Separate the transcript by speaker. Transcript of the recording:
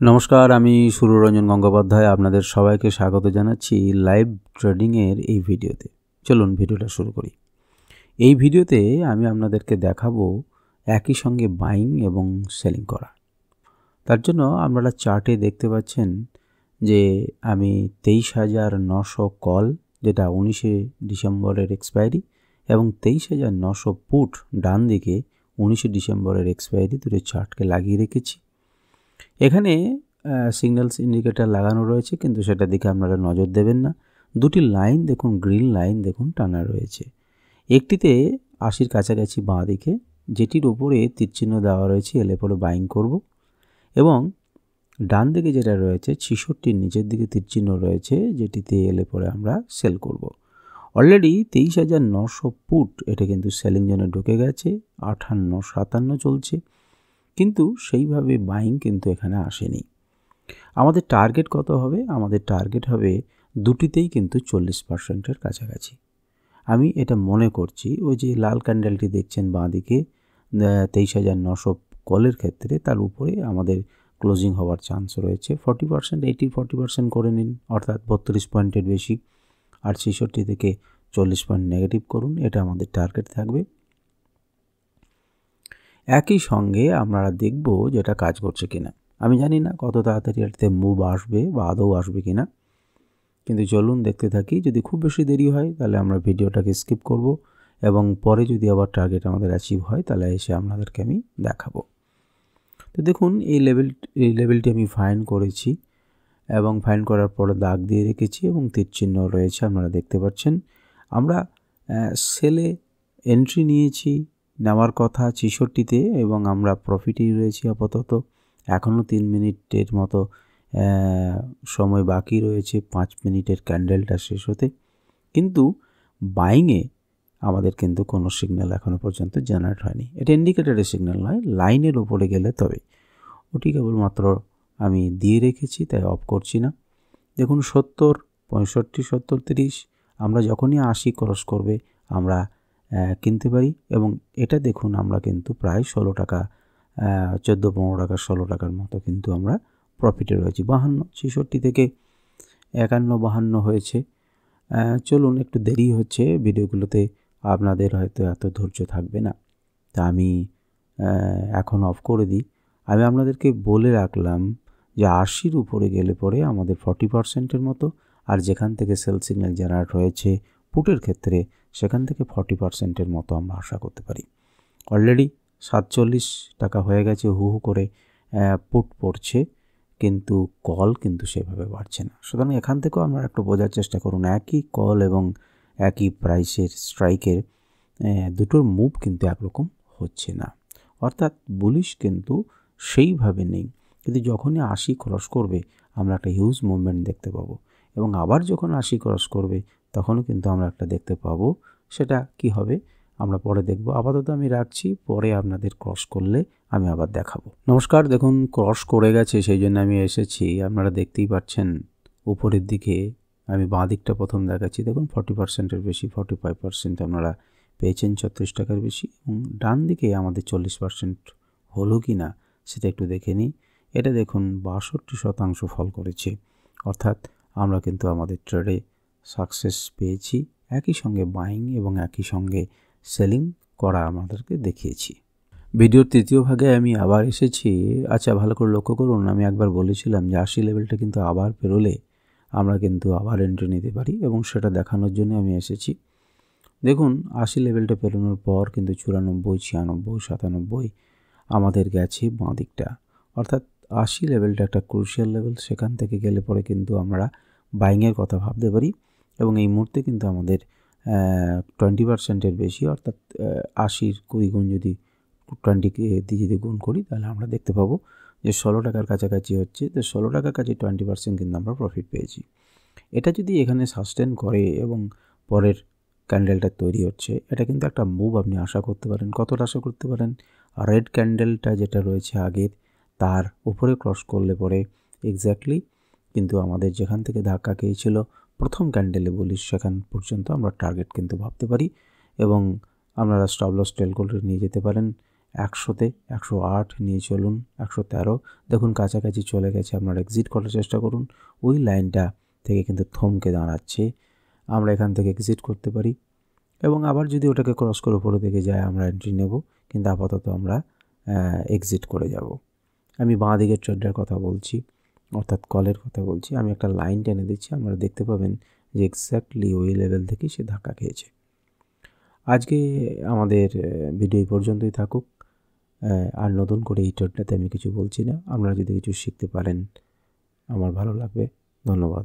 Speaker 1: নমস্কার, আমি সুররঞ্জন গঙ্গোপাধ্যায় আপনাদের সবাইকে স্বাগত জানাচ্ছি লাইভ ট্রেডিংয়ের এই ভিডিওতে। চলুন ভিডিওটা শুরু করি। এই ভিডিওতে আমি আপনাদেরকে দেখাবো একই সঙ্গে বাইং এবং সেলিং করা। তার জন্য আপনারা চার্টে দেখতে পাচ্ছেন যে আমি 23,900 কল, যেটা 19শে ডিসেম্বরের এক্সপায়ারি, এবং 23,900 পুট ডান দিকে 19শে ডিসেম্বরের এক্সপায়ারি, দুটো চার্টকে লাগিয়ে রেখেছি। এখানে সিগন্যালস ইন্ডিকেটার লাগানো রয়েছে, কিন্তু সেটা দিকে আপনারা নজর দেবেন না। দুটি লাইন দেখুন, গ্রিন লাইন দেখুন টানা রয়েছে। একটিতে 80-র কাছাকাছি বাঁ দিকে, যেটির ওপরে তীরচিহ্ন দেওয়া রয়েছে, এলে পরে বাইং করব, এবং ডান দিকে যেটা রয়েছে 66-র নিচের দিকে তীরচিহ্ন রয়েছে, যেটিতে এলে পরে আমরা সেল করব। অলরেডি 23,900 পুট এটা কিন্তু সেলিং জোনে ঢুকে গেছে, 58-57 চলছে, কিন্তু সেইভাবে বাইং কিন্তু এখানে আসেনি। আমাদের টার্গেট কত হবে? আমাদের টার্গেট হবে দুটিতেই কিন্তু 40%-এর কাছাকাছি। আমি এটা মনে করছি ওই যে লাল ক্যান্ডেলটি দেখছেন বাঁ দিকে 23,900 কলের ক্ষেত্রে, তার উপরে আমাদের ক্লোজিং হওয়ার চান্স রয়েছে 40%, 40% করে নিন, অর্থাৎ 32 পয়েন্টের বেশি, আর 66 থেকে 40 পয়েন্ট নেগেটিভ করুন, এটা আমাদের টার্গেট থাকবে। একই সঙ্গে আমরা দেখব যেটা কাজ করছে কিনা। আমি জানি না কত তাড়াতাড়ি এটাতে মুভ আসবে বা আদৌ আসবে কিনা, কিন্তু চলুন দেখতে থাকি। যদি খুব বেশি দেরি হয় তাহলে আমরা ভিডিওটাকে স্কিপ করব, এবং পরে যদি আবার টার্গেট আমাদের অ্যাচিভ হয় তাহলে এসে আপনাদেরকে আমি দেখাবো। তো দেখুন এই লেভেলটি আমি ফাইন্ড করেছি, এবং ফাইন্ড করার পরে দাগ দিয়ে রেখেছি এবং তীর চিহ্ন রয়েছে, আপনারা দেখতে পাচ্ছেন। আমরা সেলে এন্ট্রি নিয়েছি, নেওয়ার কথা 66-তে, এবং আমরা প্রফিটেই রয়েছি আপাতত। এখনও 3 মিনিটের মতো সময় বাকি রয়েছে 5 মিনিটের ক্যান্ডেলটা শেষ হতে, কিন্তু বাইংয়ে আমাদের কিন্তু কোনো সিগন্যাল এখনও পর্যন্ত জেনারেট হয়নি। এটা ইন্ডিকেটরের সিগন্যাল নয়, লাইনের ওপরে গেলে তবে। ওটি কেবলমাত্র আমি দিয়ে রেখেছি, তাই অফ করছি না। দেখুন 70, 65, 70, 30, আমরা যখনই 80 ক্রস করবে আমরা কিনতে পারি, এবং এটা দেখুন আমরা কিন্তু প্রায় 16 টাকা, 14-15 টাকা, 16 টাকার মতো কিন্তু আমরা প্রফিটে রয়েছি। 52, 66 থেকে 51-52 হয়েছে। চলুন, একটু দেরি হচ্ছে ভিডিওগুলোতে, আপনাদের হয়তো এত ধৈর্য থাকবে না, তা আমি এখন অফ করে দিই। আমি আপনাদেরকে বলে রাখলাম যে 80-র উপরে গেলে পরে আমাদের 40%-এর মতো, আর যেখান থেকে সেল সিগন্যাল জেনারেট হয়েছে পুটের ক্ষেত্রে সেখান থেকে 40%-এর মতো আমরা আশা করতে পারি। অলরেডি 47 টাকা হয়ে গেছে, হু হু করে পুট পড়ছে, কিন্তু কল কিন্তু সেভাবে বাড়ছে না। সুতরাং এখান থেকেও আমরা একটু বোঝার চেষ্টা করুন, একই কল এবং একই প্রাইসের স্ট্রাইকের দুটোর মুভ কিন্তু একরকম হচ্ছে না, অর্থাৎ বুলিশ কিন্তু সেইভাবে নেই। কিন্তু যখনই 80 ক্রস করবে আমরা একটা হিউজ মুভমেন্ট দেখতে পাবো, এবং আবার যখন 80 ক্রস করবে তখনও কিন্তু আমরা একটা দেখতে পাবো। সেটা কি হবে আমরা পরে দেখব। আপাতত আমি রাখছি, পরে আপনাদের ক্রস করলে আমি আবার দেখাবো। নমস্কার, দেখুন ক্রস করে গেছে, সেই জন্য আমি এসেছি। আপনারা দেখতেই পাচ্ছেন উপরের দিকে আমি বাঁ দিকটা প্রথম দেখাচ্ছি। দেখুন 40%-এর বেশি, 45% আপনারা পেয়েছেন, 36 টাকার বেশি, এবং ডান দিকে আমাদের 40% হলো কি না সেটা একটু দেখে নিই। এটা দেখুন 62% ফল করেছে, অর্থাৎ আমরা কিন্তু আমাদের ট্রেডে সাকসেস পেয়েছি। একই সঙ্গে বাইং এবং একই সঙ্গে সেলিং করা আমাদেরকে দেখিয়েছি। ভিডিওর তৃতীয় ভাগে আমি আবার এসেছি। আচ্ছা, ভালো করে লক্ষ্য করুন, আমি একবার বলেছিলাম যে 80 লেভেলটা কিন্তু আবার পেরোলে আমরা কিন্তু আবার এন্ট্রি নিতে পারি, এবং সেটা দেখানোর জন্য আমি এসেছি। দেখুন 80 লেভেলটা পেরোনোর পর কিন্তু 94, 96, 97 আমাদের গেছে বাঁ দিকটা, অর্থাৎ 80 লেভেলটা একটা ক্রুশিয়াল লেভেল। সেখান থেকে গেলে পরে কিন্তু আমরা বাইংয়ের কথা ভাবতে পারি, এবং এই মুহূর্তে কিন্তু আমাদের 20%-এর বেশি, অর্থাৎ 80-র 20 গুণ যদি 20-কে দিয়ে যদি গুণ করি তাহলে আমরা দেখতে পাবো যে 16 টাকার কাছাকাছি হচ্ছে। তো 16 টাকার কাছে 20% কিন্তু আমরা প্রফিট পেয়েছি। এটা যদি এখানে সাস্টেন করে এবং পরের ক্যান্ডেলটা তৈরি হচ্ছে, এটা কিন্তু একটা মুভ আপনি আশা করতে পারেন। কতটা আশা করতে পারেন? রেড ক্যান্ডেলটা যেটা রয়েছে আগের, তার উপরে ক্রস করলে পরে এক্স্যাক্টলি কিন্তু আমাদের যেখান থেকে ধাক্কা খেয়েছিল প্রথম ক্যান্ডেলে বলি, সেখান পর্যন্ত আমরা টার্গেট কিন্তু ভাবতে পারি, এবং আপনারা স্টপ লস টেল করে নিয়ে যেতে পারেন। 100-তে 108 নিয়ে চলুন, 113 দেখুন কাছাকাছি চলে গেছে। আপনারা এক্সিট করার চেষ্টা করুন। ওই লাইনটা থেকে কিন্তু থমকে দাঁড়াচ্ছে, আমরা এখান থেকে এক্সিট করতে পারি এবং আবার যদি ওটাকে ক্রস করে উপরের দিকে যায় আমরা এন্ট্রি নেব, কিন্তু আপাতত আমরা এক্সিট করে যাব। আমি বাঁ দিকের ট্রেডটার কথা বলছি, অর্থাৎ কলের কথা বলছি। আমি একটা লাইন টেনে দিচ্ছি, আপনারা দেখতে পাবেন যে এক্স্যাক্টলি ওই লেভেল থেকেই সে ধাক্কা খেয়েছে। আজকে আমাদের ভিডিও এই পর্যন্তই থাকুক। আর নতুন করে এই ট্রেডটাতে আমি কিছু বলছি না। আপনারা যদি কিছু শিখতে পারেন আমার ভালো লাগবে। ধন্যবাদ।